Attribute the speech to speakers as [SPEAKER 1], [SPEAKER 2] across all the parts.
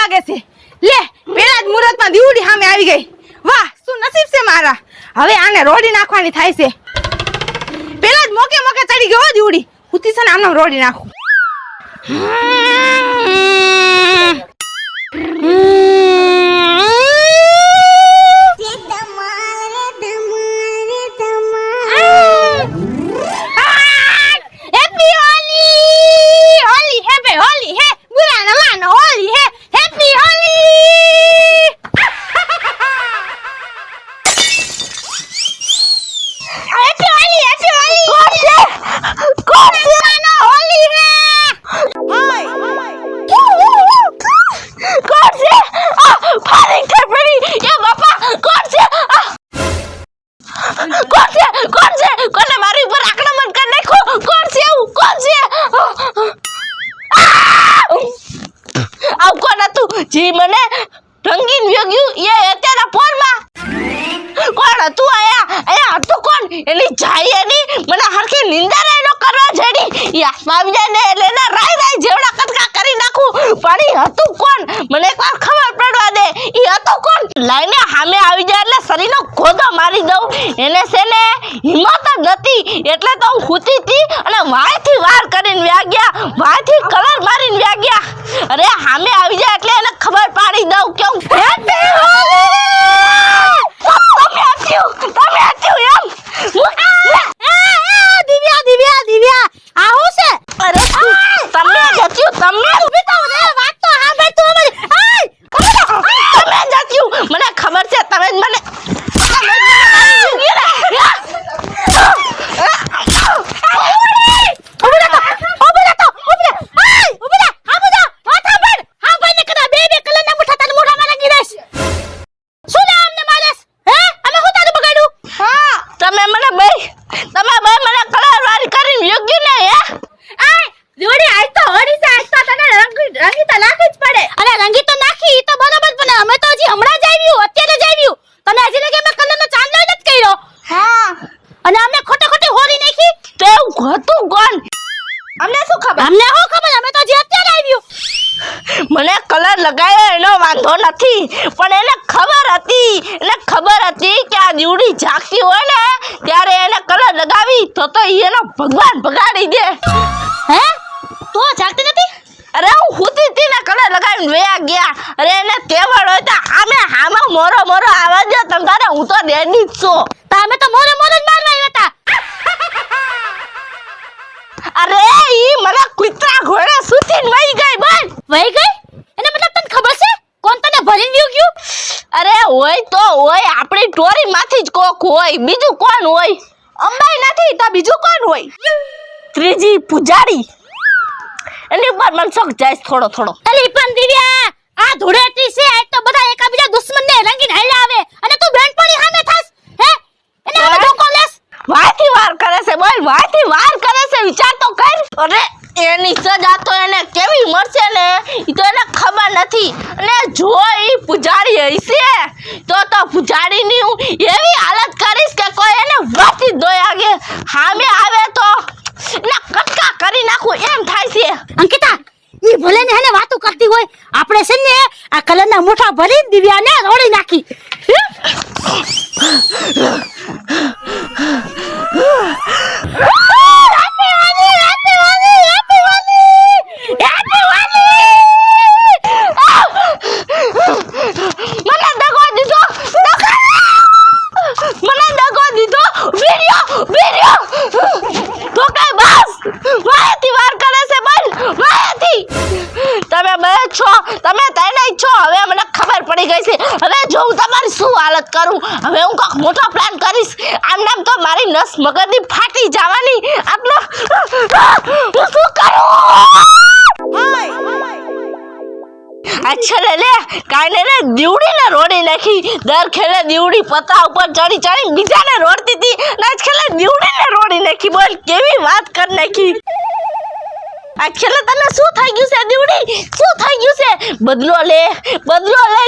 [SPEAKER 1] લાગે છે લે પેલા જ મુહૂર્તમાં દીવડી સામે આવી ગઈ વાહ શું નસીબ છે મારા હવે આને રોડી નાખવાની થાય છે પેલા જ મોકે મોકે ચડી ગયો દીવડી ઉતી છે ને આમને રોડી નાખું
[SPEAKER 2] જી મને રંગીન વ્યોગ્યું એ અત્યારે ફોનમાં કોણ હતું આયા હતું કોણ એની જાય એની મને હરખી નિંદા રેનો કરવા જડી ઈ આસમા આવી જાય ને એટલે ના રાય જેવડા કટકા કરી નાખું પણ ઈ હતું કોણ મને એકવાર ખબર પડવા દે ઈ હતું કોણ લાઈને સામે આવી જાય એટલે શરીરનો ગોદો મારી દઉં એને છે ને હિંમત જ નથી એટલે તો હું ખૂતી હતી અને વાયથી વાર કરીને વ્યાગ્યા વાયથી કલર મારીને વ્યાગ્યા અરે સામે આવી જાય એટલે એને ખબર પાડી દઉં કે હું તમે આત્યું એમ દિવ્યા આવું છે અરે તમે જત્યું તમે ઊભી તો રે વાત તો સાંભળ તું તમે જત્યું મને ખબર છે તમે મને મને કલર લગાવ્યો એનો વાંધો નથી પણ એને ખબર હતી કે આ દીવડી જાગતી હોય ને ત્યારે એને કલર લગાવી તો એનો ભગવાન ભગાડી દે હે તો જાગતી નથી અરે હું હુતી હતી ને કલર લગાવીને વયા ગયા અરે એને તેવડ હોય તો હામે મોરો આવાજ દે તમ તારે હું તો રેડી જ છું તમે તો મોરો જ મારવા આવ્યા હતા અરે ઈ મને કુતરા ઘોડે સુતીને વહી ગઈ બોલ વહી ગઈ એને મતલબ તને ખબર છે કોણ તને ભરીને વ્યું ગયું અરે હોય તો હોય આપણી ટોરી માંથી જ કોક હોય બીજું કોણ હોય અંબાઈ નથી તો બીજું કોણ હોય ત્રીજી પૂજારી એની ઉપર મન શોખ જાય થોડો અલી પણ દિવ્યા આ ધૂળેટી છે આ તો બધા એકાબીજા દુશ્મનને રંગીને હાલ્યા આવે અને તું બેનપણી સામે થાસ હે એને હવે ધોકો લેસ વાથી વાર કરે છે બોલ વાથી વાર કરે છે વિચાર તો કર અરે એની સજા તો એને કેવી મળશે ને ઈ તો એને ખબર નથી અને જો ઈ પૂજારી હશે તો પૂજારીની હું એવી હાલત કરીશ કે કોઈ એને વાથી દોય આગે સામે આવે તો એને કટકા કરી નાખું એમ થાય છે અંકિતા ઈ ભલે ને એને વાતો કરતી હોય આપણે છે ને આ કલરના મોઠા ભરી દિવ્યાને રોડી નાખી હવે હું કોક મોટો પ્લાન કરીશ આમ નામ તો મારી નસ મગજની ફાટી જવાની આટલો હું શું કરું અચ્છા લે કાઈને ને દીવડીને રોડી નાખી દર ખેલે દીવડી પતા ઉપર ચડી બીજાને રોડતી હતી ને આજ ખેલે દીવડીને રોડી નાખી બોલ કેવી વાત કર નાખી આ ખેલે તને શું થઈ ગયું છે દીવડી શું થઈ ગયું છે બદલો લે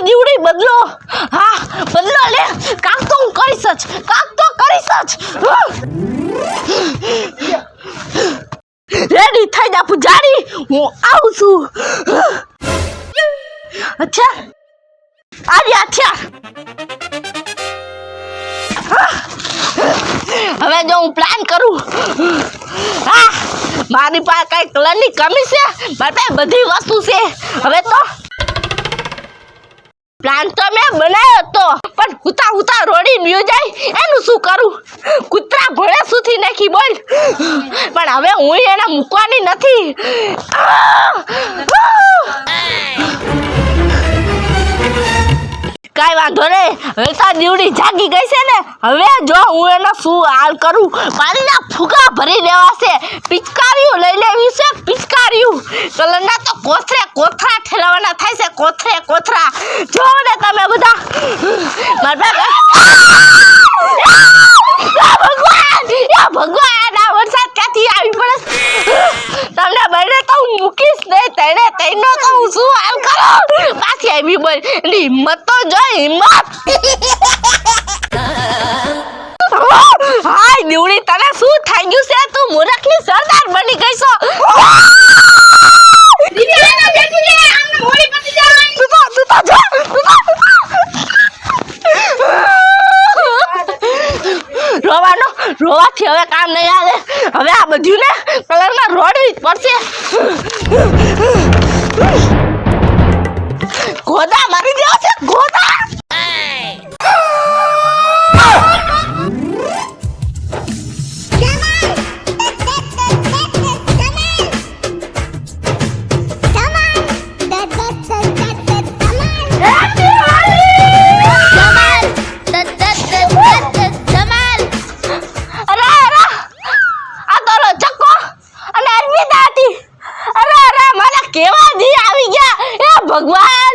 [SPEAKER 2] દીવડી બદલો હા બદલો લે કામ તો હું કરીશ જ રેડી થઈ જા પૂજારી હું આવું છું અચ્છા અચ્છા હવે જો હું પ્લાન કરું મારી પાસે કઈ કલરની કમી છે મારી પાસે બધી વસ્તુ છે હવે તો પ્લાન તો મેં બનાવ્યો તો પણ કૂતા કૂતા રોડી ન્યુ જાય એનું શું કરું કૂતરા ભળે સુથી નાખી બોલ પણ હવે હું એને મૂકવાની નથી કાઈ વાંધો નહીં હવે તો દીવડી જાગી ગઈ છે ને હવે જો હું એનો શું હાલ કરું પાણીના ફુગા ભરી દેવા છે પિચકારીયું લઈ લેવી છે પિચકારીયું કલરના તો કોથરે કોથરા ઠેલાવાના થાય છે કોથરે કોથરા જો ને તમે બધા મારા ભગવાન આ વરસાદ ક્યાંથી આવી પડે તમને બને તો હું મૂકીશ નહીં તેને તેનો તો હું શું હાલ કરું પાછી આવી બોલ એની હિંમત તો જો હિંમત હાય દીવડી તને શું થઈ ગયું છે તું મૂર્ખની સરદાર બની ગઈ છો રોવાથી હવે કામ નહીં આવે હવે આ બધું ને કલરમાં રોડવી જ પડશે ગોદા મારી દેવો છે ગોદા ભગવાન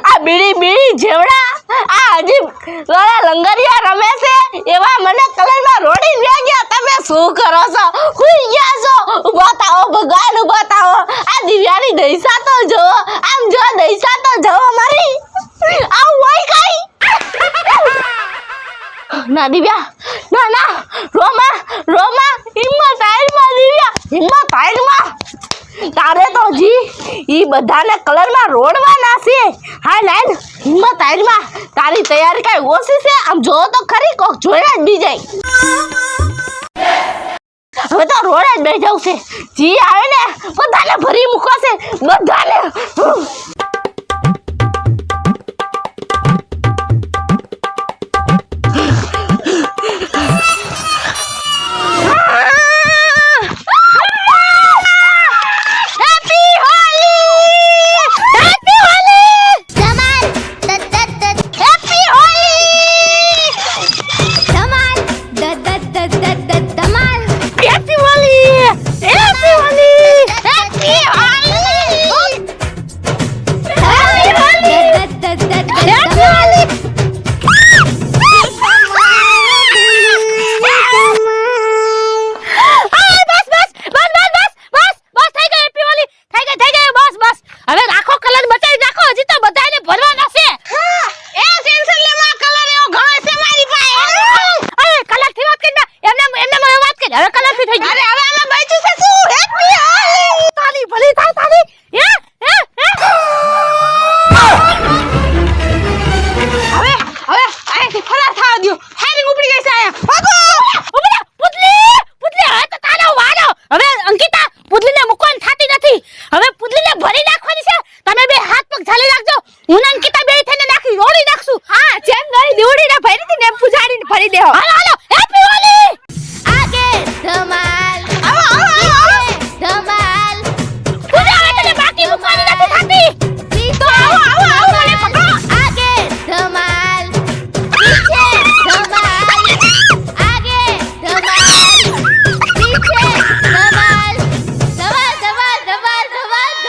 [SPEAKER 2] આ બીડી બીડી જેવડા આ હજી લંગરિયા રમે છે એવા મને કલરમાં રોડી લઈ ગયા તમે શું કરો છો હુઈ ગયા છો ઉભા થાઓ ભગવાન ઉભા થાઓ આ દિવ્યાની દૈસા તો જો આમ જો દૈસા તો જો મારી આવું હોય કઈ ના દિવ્યા ના ના રોમા રોમા હિંમત આયરમાં દિવ્યા હિંમત આયરમાં તારે તો જી ઈ બધાને કલરમાં રોડવાના છે હા લાઈન હિંમત આયરમાં તારી તૈયારી કઈ ઓછી છે આમ જો તો ખરી કોક જોઈને જ બી જાય હવે તો રોડ જ બેસી જવું છે જી આવે ને બધાને ભરી મૂકો છે બધાને ભરી દેહો હાલો હાલો હેપી હોલી આગે ધમાલ આવો આવો આવો ધમાલ પૂજા આવે તને બાકી મૂકવાની નથી થતી તો આવો આવો આવો મને પકડો આગે ધમાલ પીછે ધમાલ આગે ધમાલ પીછે ધમાલ ધમાલ ધમાલ ધમાલ ધમાલ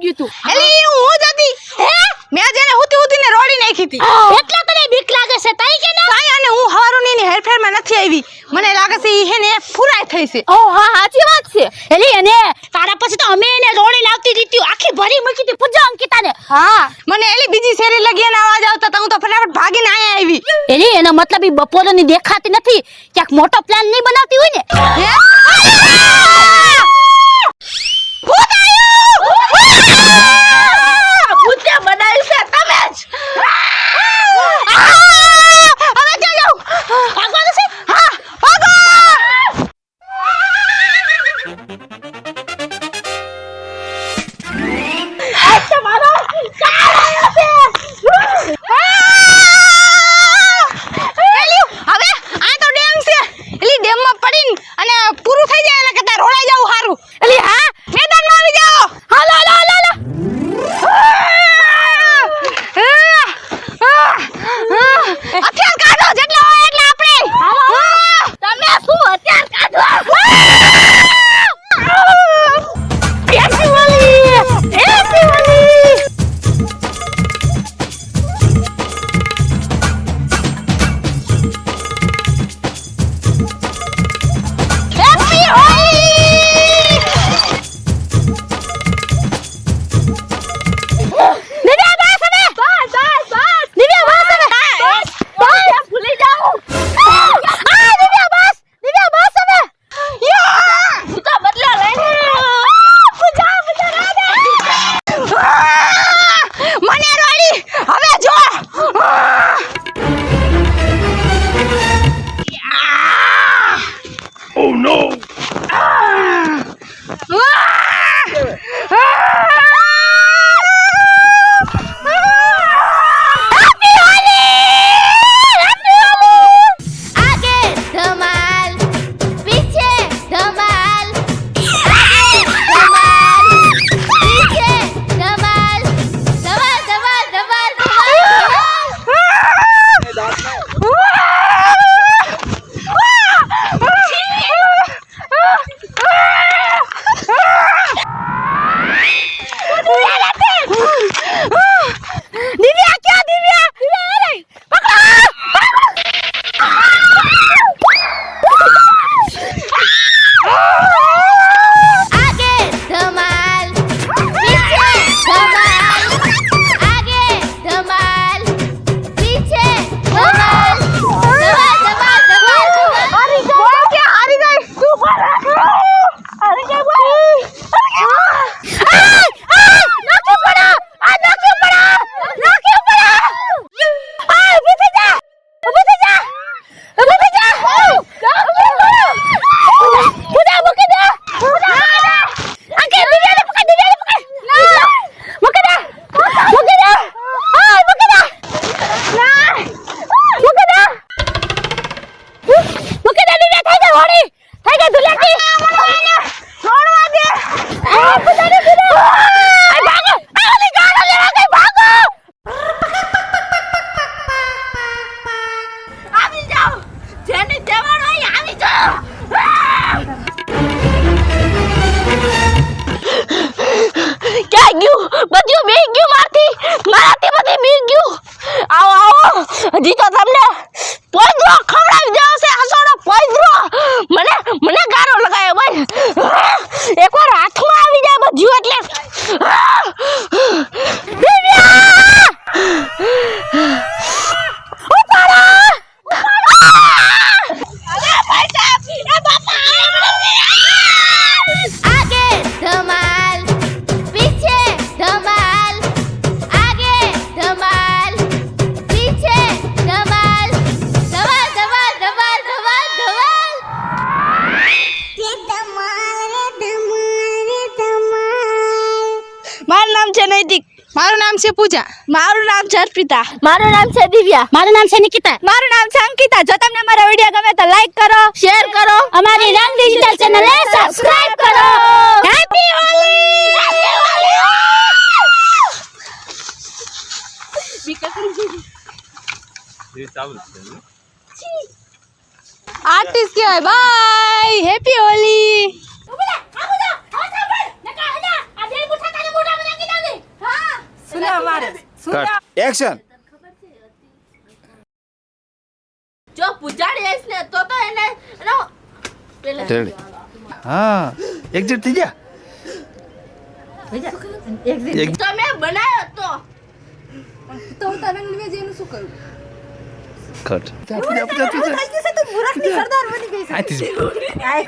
[SPEAKER 2] ગયું તું
[SPEAKER 1] એલી હું જ હતી હે મેં જેને હુતી ને રોડી નાખી હતી
[SPEAKER 2] એટલા તને બીક લાગે છે તાઈ કે ના
[SPEAKER 1] કાંઈ અને હું હવારોની ની હેરફેરમાં નથી આવી મને લાગે છે ઈ હેને ફુરાઈ થઈ છે
[SPEAKER 2] ઓ હા સાચી વાત છે એલી એને તારા પછી તો અમે એને રોડી લાવતી દીધી આખી ભરી મૂકી હતી પૂજા અંકિતાને
[SPEAKER 1] હા મને એલી બીજી શેરી લગી એના અવાજ આવતા તો હું તો ફટાફટ ભાગીને આયા આવી
[SPEAKER 2] એલી એનો મતલબ ઈ બપોરની દેખાતી નથી ક્યાંક મોટો પ્લાન નહીં બનાવતી હોય ને
[SPEAKER 1] હે
[SPEAKER 2] ભૂતે બનાવ્યું છે તમે જ
[SPEAKER 1] હવે ક્યાં જાઉં
[SPEAKER 2] ભાગવાનું છે
[SPEAKER 1] હા ભાગો
[SPEAKER 2] તમારો કાળ આવ્યો છે
[SPEAKER 1] એલી હવે આ તો ડેમ છે એલી ડેમ માં પડીને અને પૂરું થઈ જાય એટલે કદાચ રોડાઈ જાવ હારું એલી હા મેદાનમાં આવી જાઓ
[SPEAKER 2] હાલો હાલો હાલો હાલો
[SPEAKER 1] હથિયાર કાઢો જેટલા હોય એટલે આપણે
[SPEAKER 2] તમે શું હથિયાર કાઢો
[SPEAKER 1] એસી વાલી હેપી હોલી
[SPEAKER 2] દિવ્યા બસ હવે બસ દિવ્યા બસ હવે બસ ભૂલી જાઓ દિવ્યા બસ હવે તો બદલા લઈને
[SPEAKER 1] મને રોડી હવે જો
[SPEAKER 3] Oh no!
[SPEAKER 2] आगे धमाल पीछे धमाल आगे धमाल पीछे धमाल धमाल धमाल धमाल
[SPEAKER 1] દિવ્યા ક્યાં દિવ્યા
[SPEAKER 2] आगे धमाल पीछे धमाल आगे धमाल पीछे धमाल धमाल धमाल धमाल
[SPEAKER 1] હારી ગઈ બોલો કે હારી ગઈ તું પર હારી ગઈ બોલ
[SPEAKER 2] નાખ્યું પડા આ નાખ્યું પડા આ ઊભી થઈ જા પૂજા મૂકી દે આકે દિવ્યાને પકડ મૂકી દે હા મૂકી દે દિવ્યા થઈ ગઈ હોડી થઈ ગઈ દુલાકી
[SPEAKER 1] છોડવા દે
[SPEAKER 2] આ પૂજાને પૂજા આ ભાગો આ ઓલી ગાડો લેવા ગઈ ભાગો આવી જાઓ જેને દેવાનો હોય આવી જાઓ ક્યાં ગયું બધું બી ગયું મારાથી બધું બી ગયું આવો હજી તો તમને પોઈદ્રો ખવડાવી દેવો છે હસોડો પોઈદ્રો મને ગારો લગાયો ભાઈ એકવાર હાથમાં આવી જાય બધું એટલે દિવ્યા ઉપાડો અરે ભાઈ સાહેબ એ બાપા आगे धमाल पीछे धमाल आगे धमाल पीछे धमाल धमाल धमाल धमाल धमाल धमाल
[SPEAKER 1] મારું નામ છે નૈતિક મારું નામ છે પૂજા મારું નામ છે અર્પિતા
[SPEAKER 2] મારું નામ છે દિવ્યા મારું નામ છે નિકિતા
[SPEAKER 1] મારું નામ છે અંકિતા જો તમને અમારો વિડિયો ગમે તો લાઈક કરો
[SPEAKER 2] શેર કરો અમારી રંગ ડિજિટલ ચેનલને સબસ્ક્રાઇબ કરો
[SPEAKER 1] હેપી હોલી આર્ટિસ્ટ કહેવાય બાય હેપી હોલી
[SPEAKER 2] આ બધા નકા હડા આ બે મુઠા તારે મોઢા બનાવી
[SPEAKER 3] કટ એક્શન
[SPEAKER 2] જો પૂજાડી આવીશ ને તો એને પેલે
[SPEAKER 3] રેડી હા એક્ઝિટ થઈ ગયા
[SPEAKER 2] તમે બનાવ્યો તો
[SPEAKER 3] કટ
[SPEAKER 1] મૂરખની સરદાર બની ગઈ છે.
[SPEAKER 3] આથી
[SPEAKER 1] આય